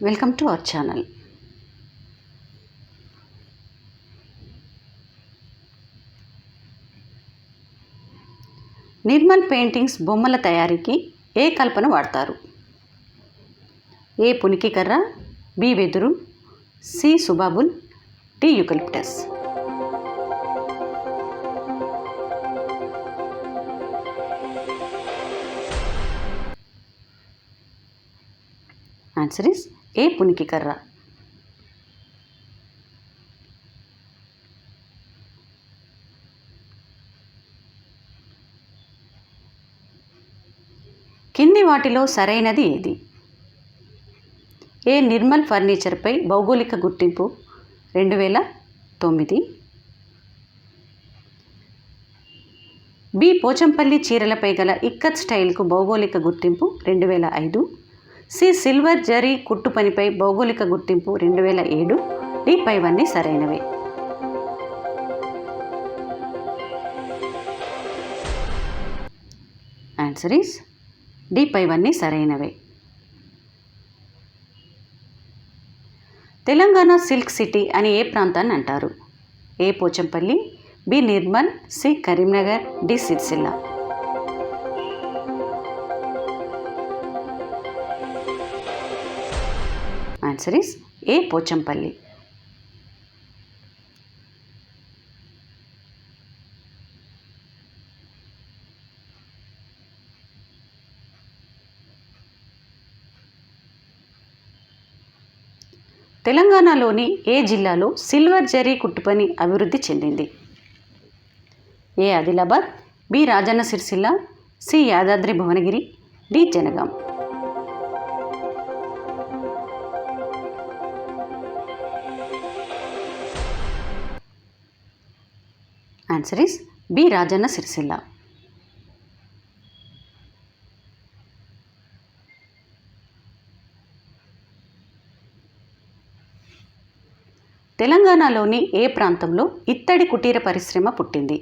Welcome to our channel. Nirmal paintings బొమ్మల తయారీకి ఏ కలపను వాడతారు? ఏ పునికి కర్ర, బి వెదురు, సి సుబాబుల్, D eucalyptus. Answer is A పునికి కర్ర. కింది వాటిలో సరైనది ఏది? ఏ నిర్మల్ ఫర్నిచర్పై భౌగోళిక గుర్తింపు 2009, బి పోచంపల్లి చీరలపై గల ఇక్కత్ స్టైల్కు భౌగోళిక గుర్తింపు 2005, సి సిల్వర్ జరీ కుట్టు పనిపై భౌగోళిక గుర్తింపు 2007, డి పైవన్నీ సరైనవే. ఆన్సర్ ఈస్ డి పైవన్నీ సరైనవే. తెలంగాణ సిల్క్ సిటీ అని ఏ ప్రాంతాన్ని అంటారు? A Pochampally, B Nirmal, C Karimnagar, D Sircilla. Answer is A Pochampally. తెలంగాణలోని ఏ జిల్లాలో సిల్వర్ జరీ కుట్టుపని అభివృద్ధి చెందింది? A Adilabad, B Rajanna Sircilla, C Yadadri Bhuvanagiri, D Jangaon. Answer is B Rajanna Sircilla. తెలంగాణలోని ఏ ప్రాంతంలో ఇత్తడి కుటీర పరిశ్రమ పుట్టింది?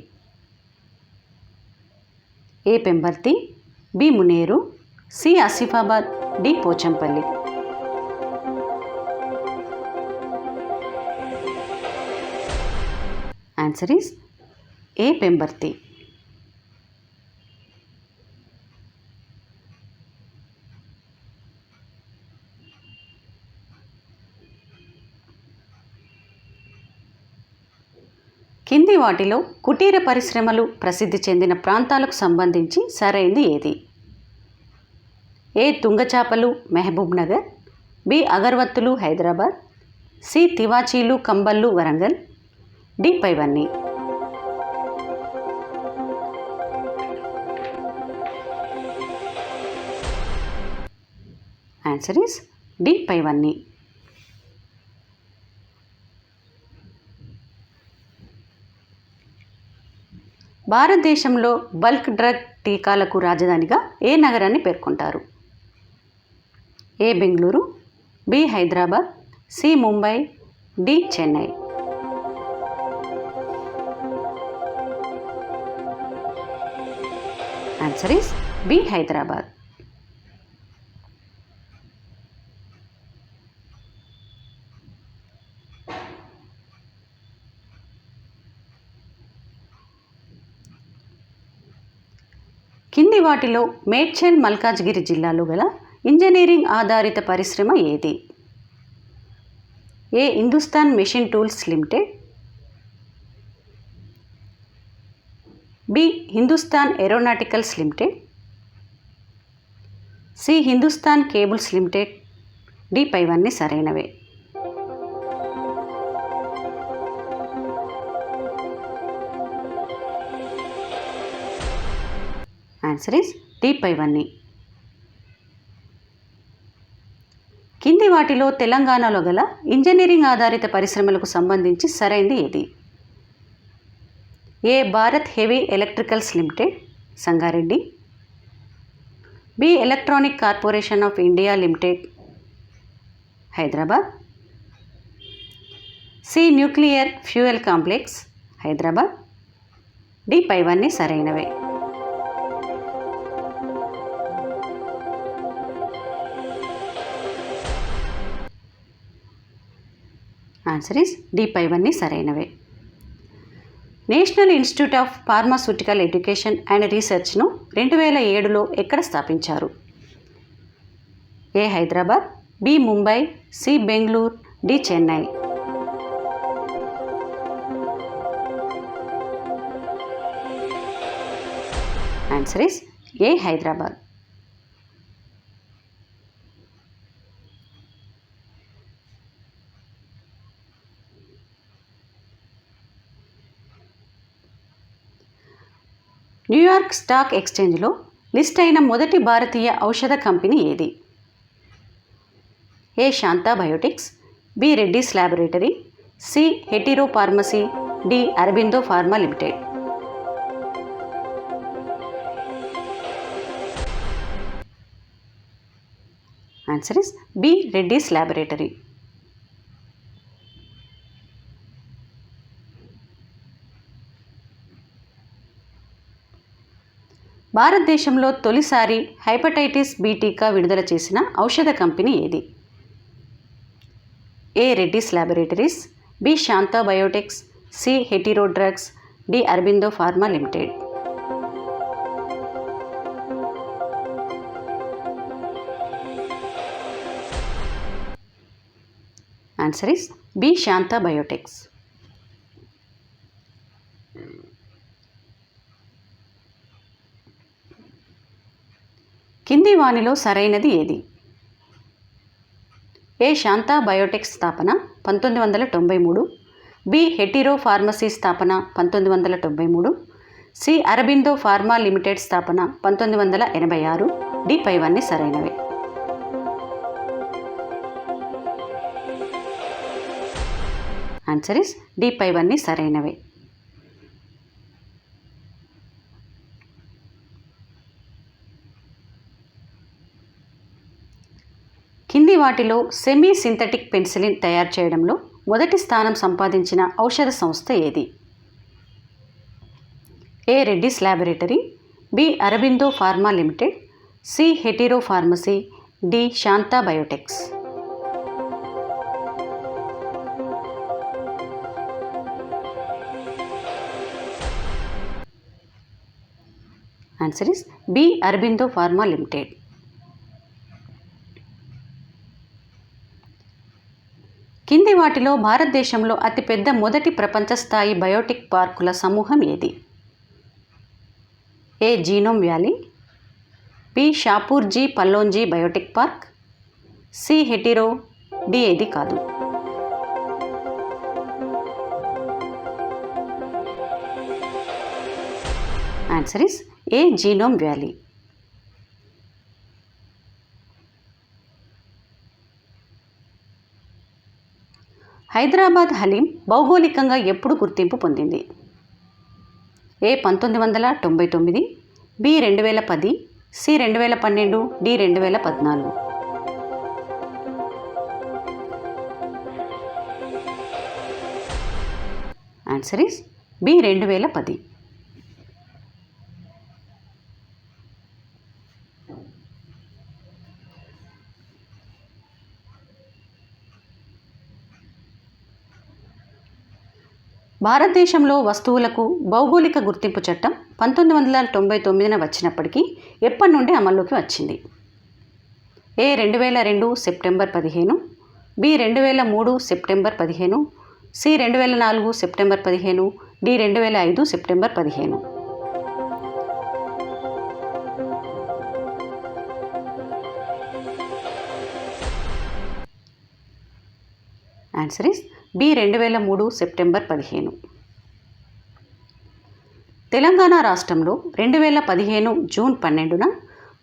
A Pembarthi, B Muneru, C Asifabad, D Pochampally. Answer is A Pembarthi. కింది వాటిలో కుటీర పరిశ్రమలు ప్రసిద్ధి చెందిన ప్రాంతాలకు సంబంధించి సరైనది ఏది? ఏ తుంగచాపలు మహబూబ్ నగర్, బి అగర్వత్తులు హైదరాబాద్, సి తివాచీలు కంబళ్ళు వరంగల్, డి పైవన్నీ. ఆన్సర్ ఈస్ డి పైవన్నీ. భారతదేశంలో బల్క్ డ్రగ్ టీకాలకు రాజధానిగా ఏ నగరాన్ని పేర్కొంటారు? A Bengaluru, B Hyderabad, C Mumbai, D Chennai. Answer is B Hyderabad. కింది వాటిలో మేడ్చల్ మల్కాజ్గిరి జిల్లాలో గల ఇంజనీరింగ్ ఆధారిత పరిశ్రమ ఏది? A Hindustan machine tools limited, B Hindustan aeronauticals limited, C Hindustan cables limited, D పైవన్నీ సరైనవే. ఆన్సర్ ఈస్ డి పైవన్నీ. కింది వాటిలో తెలంగాణలో గల ఇంజనీరింగ్ ఆధారిత పరిశ్రమలకు సంబంధించి సరైనది ఏది? A Bharat heavy electricals limited Sangareddy, B electronic corporation of India limited Hyderabad, C nuclear fuel complex Hyderabad, D పైవన్నీ సరైనవే. ఆన్సర్ ఈస్ డి పైవన్నీ సరైనవే. National institute of pharmaceutical education and రీసెర్చ్ను 2007లో ఎక్కడ స్థాపించారు? A Hyderabad, B Mumbai, C Bengaluru, D Chennai. Answer is A Hyderabad. New York stock ఎక్స్చేంజ్లో list అయిన మొదటి భారతీయ ఔషధ కంపెనీ ఏది? A Shantha Biotics, B Reddy's laboratory, C Hetero pharmacy, D Aurobindo pharma limited. Answer is B Reddy's laboratory. భారతదేశంలో తొలిసారి హెపటైటిస్ బి టీకా విడుదల చేసిన ఔషధ కంపెనీ ఏది? A Reddy's laboratories, B Shantha biotechs, C Hetero drugs, D Aurobindo pharma limited. Answer is B Shantha biotechs. కింది వానిలో సరైనది ఏది? ఏ శాంతా బయోటెక్స్ స్థాపన 1993, బి హెటిరో ఫార్మసీ స్థాపన 1993, సి అరబిందో ఫార్మా లిమిటెడ్ స్థాపన 1986, డి పైవన్నీ సరైనవే. ఆన్సర్ ఇస్ డి పైవన్నీ సరైనవే. కింది వాటిలో సెమీ సింథటిక్ పెన్సిలిన్ తయారు చేయడంలో మొదటి స్థానం సంపాదించిన ఔషధ సంస్థ ఏది? A Reddy's laboratory, B Aurobindo pharma limited, C Hetero pharmacy, D Shantha biotechs. Answer is B Aurobindo pharma limited. కింది వాటిలో భారతదేశంలో అతిపెద్ద మొదటి ప్రపంచ స్థాయి బయోటిక్ పార్కుల సమూహం ఏది? A genome valley, B Shapoorji Pallonji biotic park, C Hetero, D ఏది కాదు. Answer is A genome valley. Hyderabad haleem భౌగోళికంగా ఎప్పుడు గుర్తింపు పొందింది? A 1999, B 2010, C 2012, D 2014. Answer is B 2010. భారతదేశంలో వస్తువులకు భౌగోళిక గుర్తింపు చట్టం 1999న వచ్చినప్పటికీ ఎప్పటి నుండి అమల్లోకి వచ్చింది? A 2002 September 15, B 2003 September 15, C 2004 September 15, D 2005 September 15. Answer is B 2003 September 15. Telangana రాష్ట్రంలో 2015 జూన్ 12న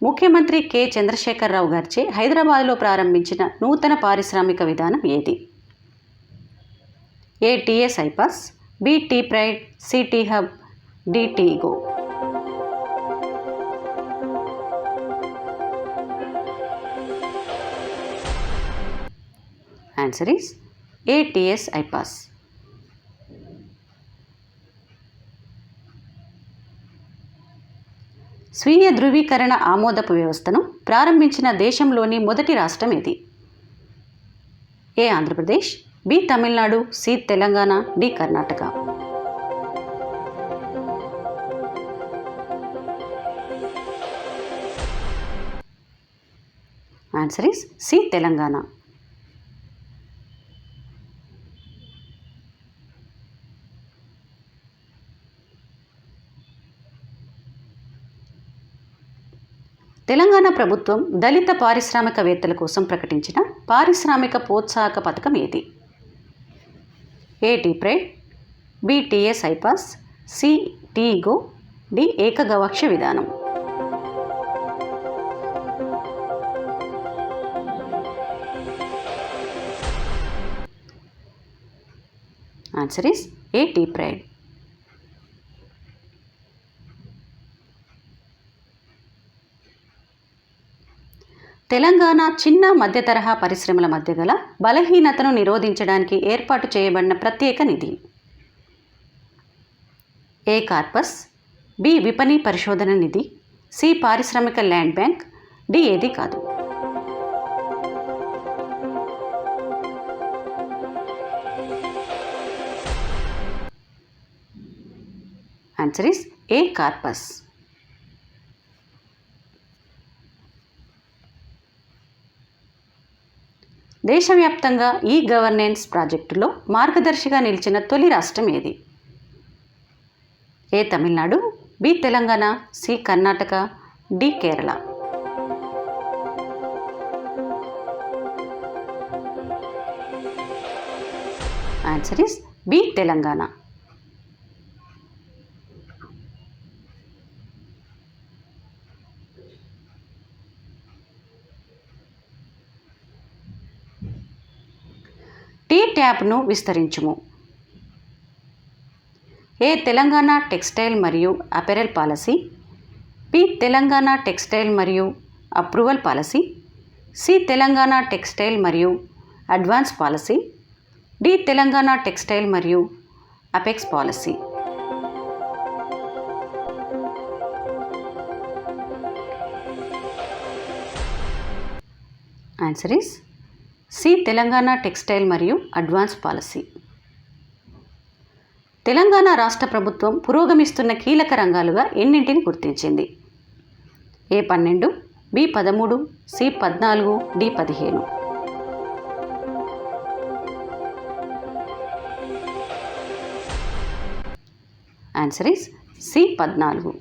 ముఖ్యమంత్రి కె చంద్రశేఖరరావు గారిచే హైదరాబాద్లో ప్రారంభించిన నూతన పారిశ్రామిక విధానం ఏది? A TS iPASS, B T pride, C T hub, D T go. Answer is A TS iPASS. స్వీయ ధృవీకరణ ఆమోదపు వ్యవస్థను ప్రారంభించిన దేశంలోని మొదటి రాష్ట్రం ఏది? A Andhra Pradesh, B Tamil Nadu, C Telangana, D Karnataka. Answer is C Telangana. Telangana ప్రభుత్వం దళిత పారిశ్రామికవేత్తల కోసం ప్రకటించిన పారిశ్రామిక ప్రోత్సాహక పథకం ఏది? A T pride, B TS iPASS, C T go, D ఏకగవాక్ష విధానం. Answer is A T pride. Telangana చిన్న మధ్య తరహా పరిశ్రమల మధ్య గల బలహీనతను నిరోధించడానికి ఏర్పాటు చేయబడిన ప్రత్యేక నిధి. ఏ కార్పస్, బి విపణి పరిశోధన నిధి, సి పారిశ్రామిక ల్యాండ్ బ్యాంక్, డి ఏది కాదు. Answer is A corpus. దేశవ్యాప్తంగా ఈ గవర్నెన్స్ ప్రాజెక్టులో మార్గదర్శిగా నిలిచిన తొలి రాష్ట్రం ఏది? A Tamil Nadu, B Telangana, C Karnataka, D Kerala. Answer is B Telangana. T ట్యాబ్ను విస్తరించుము. ఏ తెలంగాణ టెక్స్టైల్ మరియు apparel policy, B Telangana textile మరియు approval policy, C Telangana textile మరియు advance policy, D Telangana textile మరియు apex policy. Answer is C Telangana textile మరియు అడ్వాన్స్ పాలసీ. తెలంగాణ రాష్ట్ర ప్రభుత్వం పురోగమిస్తున్న కీలక రంగాలుగా ఎన్నింటిని గుర్తించింది? A 12, B 13, C 14, D 15. Answer is C 14.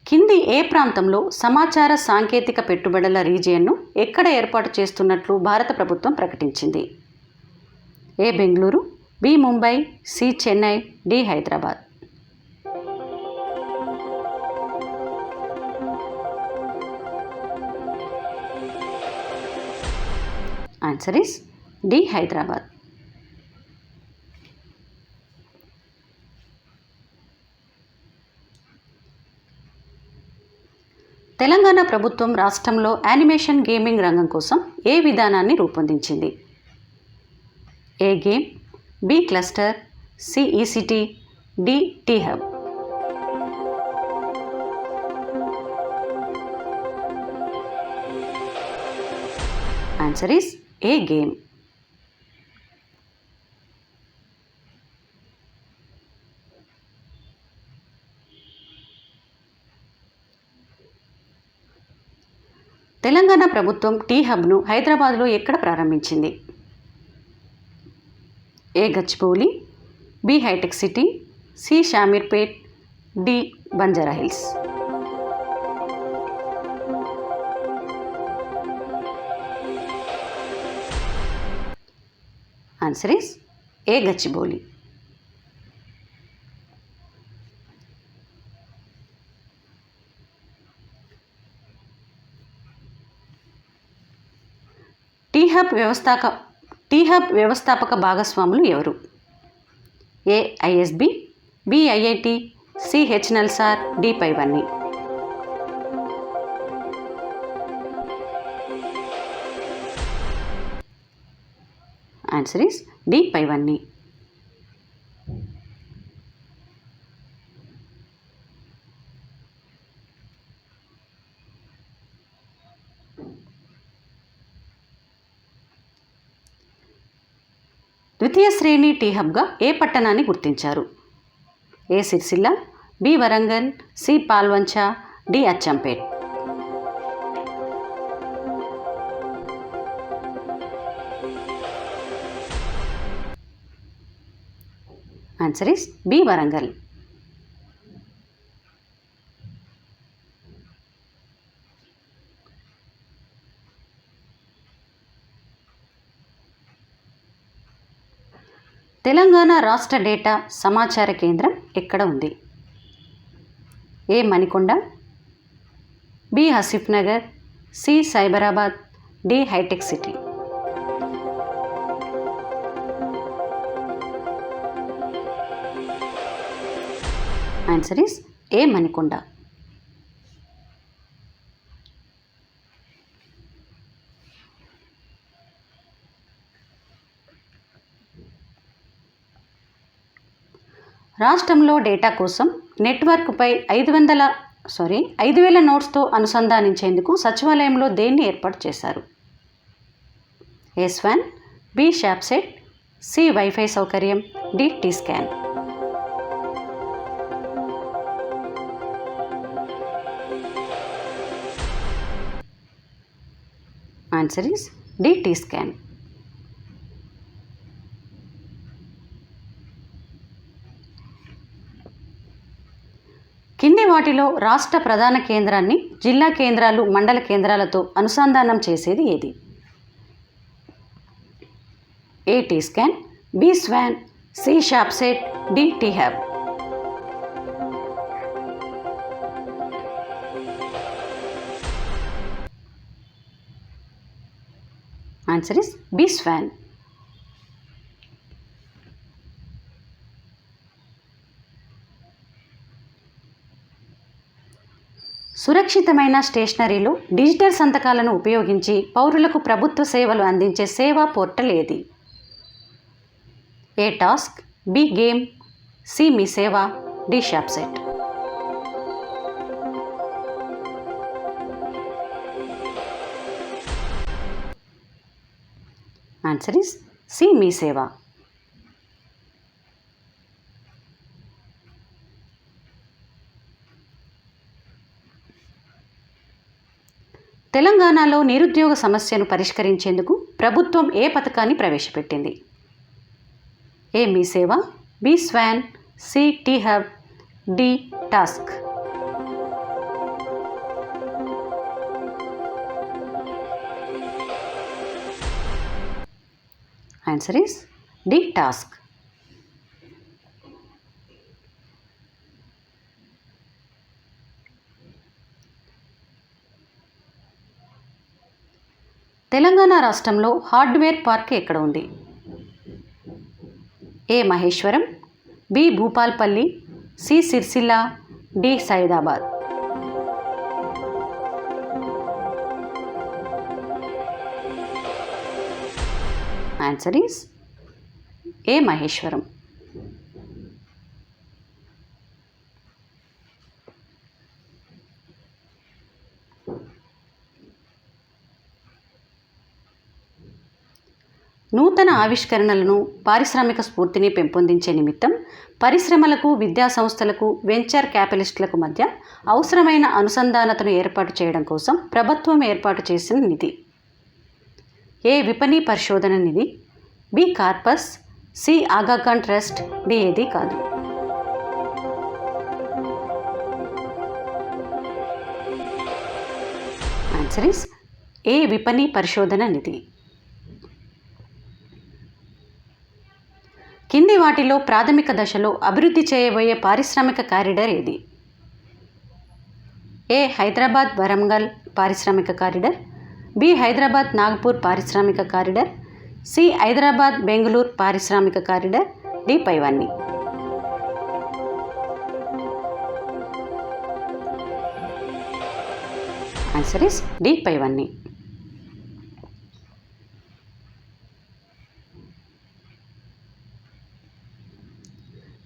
కింది ఏ ప్రాంతంలో సమాచార సాంకేతిక పెట్టుబడుల రీజియన్ను ఎక్కడ ఏర్పాటు చేస్తున్నట్లు భారత ప్రభుత్వం ప్రకటించింది? A Bengaluru, B Mumbai, C Chennai, D Hyderabad. Answer is D Hyderabad. Telangana ప్రభుత్వం రాష్ట్రంలో యానిమేషన్ గేమింగ్ రంగం కోసం ఏ విధానాన్ని రూపొందించింది? A game, B cluster, C e city, D T hub. Answer is A game. Telangana ప్రభుత్వం టీ హబ్ను హైదరాబాద్లో ఎక్కడ ప్రారంభించింది? A Gachibowli, B hitech city, C Shamirpet, D Banjara Hills. Answer is A Gachibowli. T hub వ్యవస్థాపక భాగస్వాములు ఎవరు? A ISB, B IIT, C హెచ్ఎన్ఎల్సార్, D పైవన్నీ. Answer is D పైవన్నీ. ద్వితీయ శ్రేణి టీ హబ్గా ఏ పట్టణాన్ని గుర్తించారు? A Sircilla, B Warangal, C Palvancha, D Achampet. Answer is B Warangal. Telangana రాష్ట్ర డేటా సమాచార కేంద్రం ఎక్కడ ఉంది? A Manikonda, B Asif Nagar, C Cyberabad, D hitech city. Answer is A Manikonda. రాష్ట్రంలో డేటా కోసం నెట్వర్క్పై 5,000 నోట్స్తో అనుసంధానించేందుకు సచివాలయంలో దేన్ని ఏర్పాటు చేశారు? ఏ స్వాన్, బి షాప్సెట్, సి వైఫై సౌకర్యం, D T scan. Answer is D T scan. కింది వాటిలో రాష్ట్ర ప్రధాన కేంద్రాన్ని జిల్లా కేంద్రాలు, మండల కేంద్రాలతో అనుసంధానం చేసేది ఏది? A T scan, B swan, C షాప్సెట్, D T hub. Answer is B swan. సురక్షితమైన స్టేషనరీలో డిజిటల్ సంతకాలను ఉపయోగించి పౌరులకు ప్రభుత్వ సేవలు అందించే సేవా పోర్టల్ ఏది? ఏ టాస్క్, బి గేమ్, సి మీ సేవ, డి షాప్సెట్. ఆన్సర్ ఇస్ సి మీ సేవ. తెలంగాణలో నిరుద్యోగ సమస్యను పరిష్కరించేందుకు ప్రభుత్వం ఏ పథకాన్ని ప్రవేశపెట్టింది? A Mee Seva, B swan, C T hub, D TASK. Answer is D TASK. Telangana రాష్ట్రంలో హార్డ్వేర్ పార్క్ ఎక్కడ ఉంది? A Maheshwaram, B Bhupalpally, C Sircilla, D Saidabad. Answer is A Maheshwaram. నూతన ఆవిష్కరణలను, పారిశ్రామిక స్ఫూర్తిని పెంపొందించే నిమిత్తం పరిశ్రమలకు, విద్యా సంస్థలకు, వెంచర్ క్యాపిటలిస్టులకు మధ్య అవసరమైన అనుసంధానతను ఏర్పాటు చేయడం కోసం ప్రభుత్వం ఏర్పాటు చేసిన నిధి. ఏ విపణి పరిశోధన నిధి, B corpus, C Aga Khan trust, D ఏది కాదు. ఆన్సర్ ఇస్ ఏ విపణి పరిశోధన నిధి. కింది వాటిలో ప్రాథమిక దశలో అభివృద్ధి చేయబోయే పారిశ్రామిక కారిడార్ ఏది? ఏ హైదరాబాద్ వరంగల్ పారిశ్రామిక కారిడార్, బి హైదరాబాద్ నాగపూర్ పారిశ్రామిక కారిడార్, సి హైదరాబాద్ బెంగళూరు పారిశ్రామిక కారిడార్, డి పైవన్నీ. ఆన్సర్ ఇస్ డి పైవన్నీ.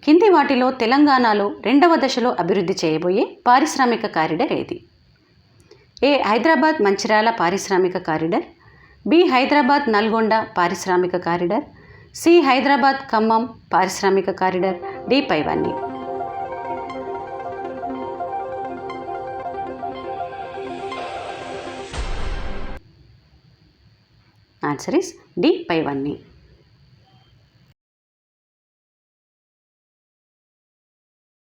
కింది వాటిలో తెలంగాణలో రెండవ దశలో అభివృద్ధి చేయబోయే పారిశ్రామిక కారిడార్ ఏది? ఏ హైదరాబాద్ మంచిర్యాల పారిశ్రామిక కారిడార్, బి హైదరాబాద్ నల్గొండ పారిశ్రామిక కారిడార్, సి హైదరాబాద్ ఖమ్మం పారిశ్రామిక కారిడార్, డి పైవన్నీ. ఆన్సర్ ఇస్ డి పైవన్నీ.